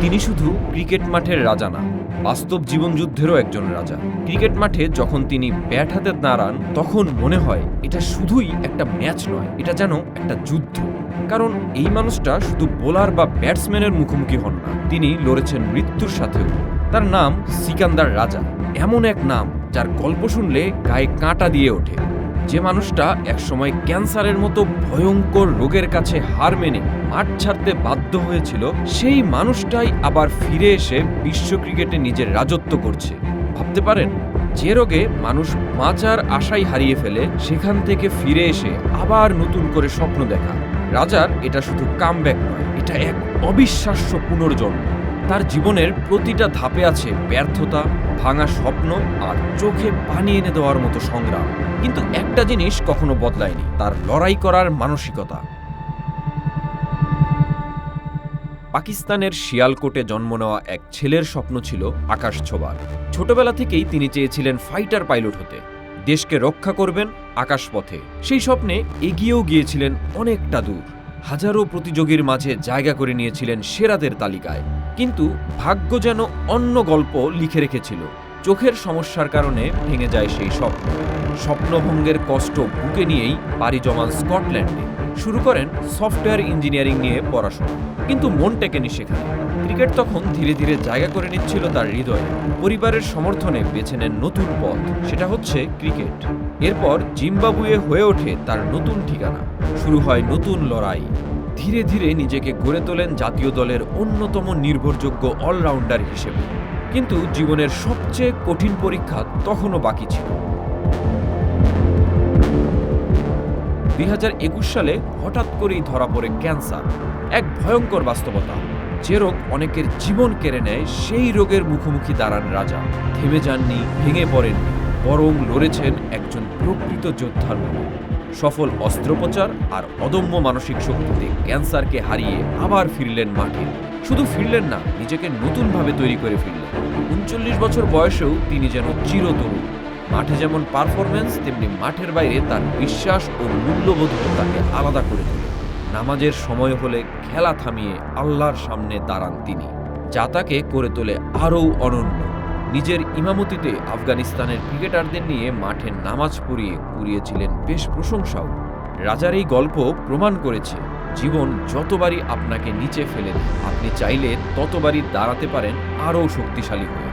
তিনি শুধু ক্রিকেট মাঠের রাজা না, বাস্তব জীবনযুদ্ধেরও একজন রাজা। ক্রিকেট মাঠে যখন তিনি ব্যাট হাতে দাঁড়ান তখন মনে হয় এটা শুধুই একটা ম্যাচ নয়, এটা যেন একটা যুদ্ধ। কারণ এই মানুষটা শুধু বোলার বা ব্যাটসম্যানের মুখোমুখি হন না, তিনি লড়েছেন মৃত্যুর সাথেও। তার নাম সিকান্দার রাজা, এমন এক নাম যার গল্প শুনলে গায়ে কাঁটা দিয়ে ওঠে। যে মানুষটা একসময় ক্যান্সারের মতো ভয়ঙ্কর রোগের কাছে হার মেনে মাঠ ছাড়তে বাধ্য হয়েছিল, সেই মানুষটাই আবার ফিরে এসে বিশ্ব ক্রিকেটে নিজের রাজত্ব করছে। ভাবতে পারেন, যে রোগে মানুষ বাঁচার আশাই হারিয়ে ফেলে, সেখান থেকে ফিরে এসে আবার নতুন করে স্বপ্ন দেখা। রাজার এটা শুধু কামব্যাক নয়, এটা এক অবিশ্বাস্য পুনর্জন্ম। তার জীবনের প্রতিটা ধাপে আছে ব্যর্থতা, ভাঙা স্বপ্ন আর চোখে পানি এনে দেওয়ার মতো সংগ্রাম। কিন্তু একটা জিনিস কখনো বদলায়নি, তার লড়াই করার মানসিকতা। পাকিস্তানের শিয়ালকোটে জন্ম নেওয়া এক ছেলের স্বপ্ন ছিল আকাশ ছোঁবার। ছোটবেলা থেকেই তিনি চেয়েছিলেন ফাইটার পাইলট হতে, দেশকে রক্ষা করবেন আকাশপথে। সেই স্বপ্নে এগিয়েও গিয়েছিলেন অনেকটা দূর, হাজারো প্রতিযোগীর মাঝে জায়গা করে নিয়েছিলেন সেরাদের তালিকায়। কিন্তু ভাগ্য যেন অন্য গল্প লিখে রেখেছিল। চোখের সমস্যার কারণে ভেঙে যায় সেই স্বপ্ন। স্বপ্নভঙ্গের কষ্ট বুকে নিয়েই পাড়ি জমান স্কটল্যান্ডে। শুরু করেন সফটওয়্যার ইঞ্জিনিয়ারিং নিয়ে পড়াশোনা, কিন্তু মন টেকেনি সেখানে। ক্রিকেট তখন ধীরে ধীরে জায়গা করে নিচ্ছিল তার হৃদয়ে। পরিবারের সমর্থনে বেছে নেন নতুন পথ, সেটা হচ্ছে ক্রিকেট। এরপর জিম্বাবুয়ে হয়ে ওঠে তার নতুন ঠিকানা। শুরু হয় নতুন লড়াই। ধীরে ধীরে নিজেকে গড়ে তোলেন জাতীয় দলের অন্যতম নির্ভরযোগ্য অলরাউন্ডার হিসেবে। কিন্তু জীবনের সবচেয়ে কঠিন পরীক্ষা তখনও বাকি ছিল। 2021 সালে হঠাৎ করেই ধরা পড়ে ক্যান্সার, এক ভয়ঙ্কর বাস্তবতা। যে রোগ অনেকের জীবন কেড়ে নেয়, সেই রোগের মুখোমুখি দাঁড়ান রাজা। থেমে যাননি, ভেঙে পড়েননি, বরং লড়েছেন একজন প্রকৃত যোদ্ধার মতো। সফল অস্ত্রোপচার আর অদম্য মানসিক শক্তিতে ক্যান্সারকে হারিয়ে আবার ফিরলেন মাঠে। শুধু ফিরলেন না, নিজেকে নতুনভাবে তৈরি করে ফিরলেন। 39 বছর বয়সেও তিনি যেন চিরতরুণ। মাঠে যেমন পারফরম্যান্স, তেমনি মাঠের বাইরে তার বিশ্বাস ও মূল্যবোধ তাকে আলাদা করে তোলে। নামাজের সময় হলে খেলা থামিয়ে আল্লাহর সামনে দাঁড়ান তিনি, যা তাকে করে তোলে আরও অনন্য। নিজের ইমামতিতে আফগানিস্তানের ক্রিকেটারদের নিয়ে মাঠে নামাজ পুড়িয়েছিলেন বেশ প্রশংসাও। রাজার এই গল্প প্রমাণ করেছে, জীবন যতবারই আপনাকে নিচে ফেলে, আপনি চাইলে ততবারই দাঁড়াতে পারেন আরও শক্তিশালী হয়ে।